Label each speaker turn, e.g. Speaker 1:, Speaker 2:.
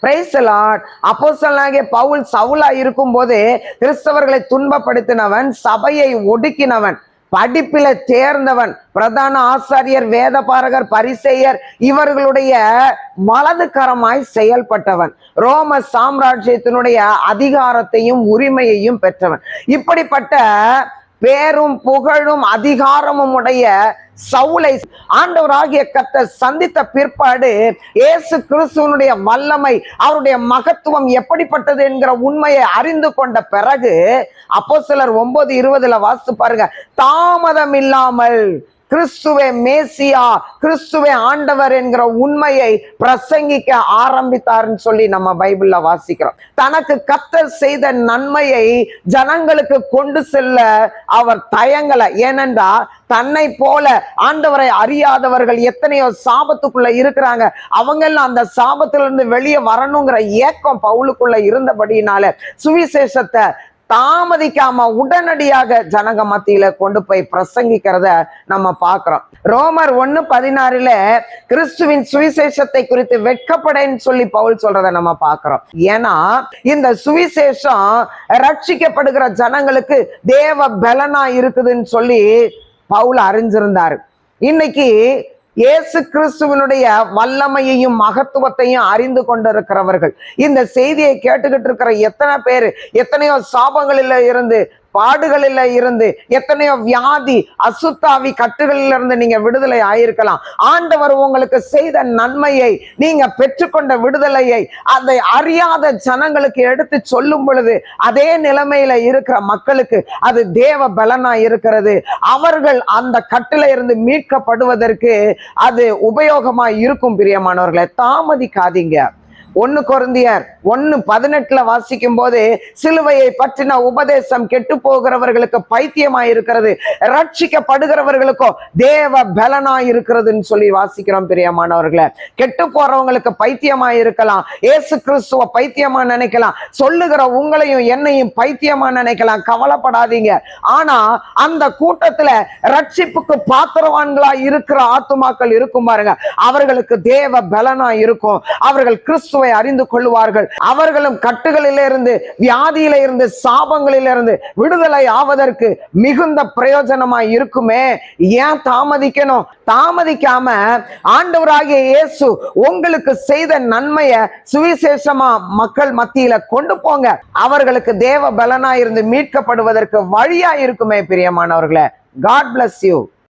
Speaker 1: Praise the Lord. அப்போஸ்தலனாகிய பவுல் சவுலா இருக்கும் போது கிறிஸ்தவர்களை துன்பப்படுத்தினவன், சபையை ஒடுக்கினவன், படிப்பில தேர்ந்தவன், பிரதான ஆசாரியர், வேதபாரகர், பரிசேயர் இவர்களுடைய வலது கரமாய் செயல்பட்டவன், ரோம சாம்ராஜ்யத்தினுடைய அதிகாரத்தையும் உரிமையையும் பெற்றவன். இப்படிப்பட்ட பேரும் புகழும் அதிகாரமும் உடைய சவுலை ஆண்டவராகிய கர்த்தர் சந்தித்த பிற்பாடு இயேசு கிறிஸ்துவனுடைய வல்லமை, அவருடைய மகத்துவம் எப்படிப்பட்டது என்கிற உண்மையை அறிந்து கொண்ட பிறகு அப்போஸ்தலர் 9:20 வாசித்து பாருங்க. தாமதம் இல்லாமல் கிறிஸ்துவே மேசியா, கிறிஸ்துவே ஆண்டவர் என்கிற உண்மையை பிரசங்கிக்க ஆரம்பித்தார்னு சொல்லி நம்ம பைபிள்ல வாசிக்கிறோம். தனக்கு கர்த்தர் செய்த நன்மையை ஜனங்களுக்கு கொண்டு செல்ல அவர் தயங்கல. ஏனென்றா தன்னை போல ஆண்டவரை அறியாதவர்கள் எத்தனையோ சாபத்துக்குள்ள இருக்கிறாங்க. அவங்க எல்லாம் அந்த சாபத்திலிருந்து வெளியே வரணுங்கிற ஏக்கம் பவுலுக்குள்ள இருந்தபடினால சுவிசேஷத்தை தாமதிக்காம உடனடியாக ஜனங்க மத்தியில கொண்டு போய் பிரசங்கிக்கிறத நம்ம பார்க்கிறோம். ரோமர் 1:16 கிறிஸ்துவின் சுவிசேஷத்தை குறித்து வெட்கப்படேன்னு சொல்லி பவுல் சொல்றதை நம்ம பார்க்கிறோம். ஏன்னா இந்த சுவிசேஷம் ரட்சிக்கப்படுகிற ஜனங்களுக்கு தேவ பலனா இருக்குதுன்னு சொல்லி பவுல் அறிஞ்சிருந்தாரு. இன்னைக்கு இயேசு கிறிஸ்துவனுடைய வல்லமையையும் மகத்துவத்தையும் அறிந்து கொண்டிருக்கிறவர்கள், இந்த செய்தியை கேட்டுக்கிட்டு இருக்கிற எத்தனை பேர் எத்தனையோ சாபங்களில இருந்து, பாடுகளில இருந்து, எத்தனையோ வியாதி அசுத்தாவி கட்டுகளில் இருந்து நீங்க விடுதலை ஆயிருக்கலாம். ஆண்டவர் உங்களுக்கு செய்த நன்மையை, நீங்க பெற்றுக்கொண்ட விடுதலையை அதை அறியாத ஜனங்களுக்கு எடுத்து சொல்லும் பொழுது அதே நிலைமையில இருக்கிற மக்களுக்கு அது தேவ பலனா இருக்கிறது. அவர்கள் அந்த கட்டில இருந்து மீட்கப்படுவதற்கு அது உபயோகமா இருக்கும். பிரியமானவர்களை, தாமதிக்காதீங்க. 1 கொரிந்தியர் 1:18 வாசிக்கும் போது சிலுவையை பற்றின உபதேசம் கெட்டு போகிறவர்களுக்கு பைத்தியமாய் இருக்கிறது, ரட்சிக்கப்படுகிறவர்களுக்கோ தேவ பலனாய் இருக்கிறதுன்னு சொல்லி வாசிக்கிறோம். பிரியமானவர்களே, கெட்டு போறவங்களுக்கு பைத்தியமாய் இருக்கலாம், இயேசு கிறிஸ்துவ பைத்தியமா நினைக்கலாம், சொல்லுகிற உங்களையும் என்னையும் பைத்தியமா நினைக்கலாம். கவலைப்படாதீங்க. ஆனா அந்த கூட்டத்துல ரட்சிப்புக்கு பாத்திரவான்களா இருக்கிற ஆத்துமாக்கள் இருக்கும் பாருங்க, அவர்களுக்கு தேவ பலனா இருக்கும். அவர்கள் கிறிஸ்துவை அறிந்து கொள்வார்கள். அவர்களும் கட்டுகளில இருந்து, வியாதியில இருந்து, சாபங்களில இருந்து விடுதலை ஆவதற்கு மிகுந்த பிரயோஜனமாய் இருக்குமே. ஏன் தாமதிக்கணும்? தாமதிக்காம ஆண்டவராகிய இயேசு உங்களுக்கு செய்த நன்மையை சுவிசேஷமா மக்கள் மத்தியில கொண்டு போங்க. அவர்களுக்கு தேவ பலனா இருந்து மீட்கப்படுவதற்கு வழியா இருக்குமே. பிரியமானவர்களே, God bless you.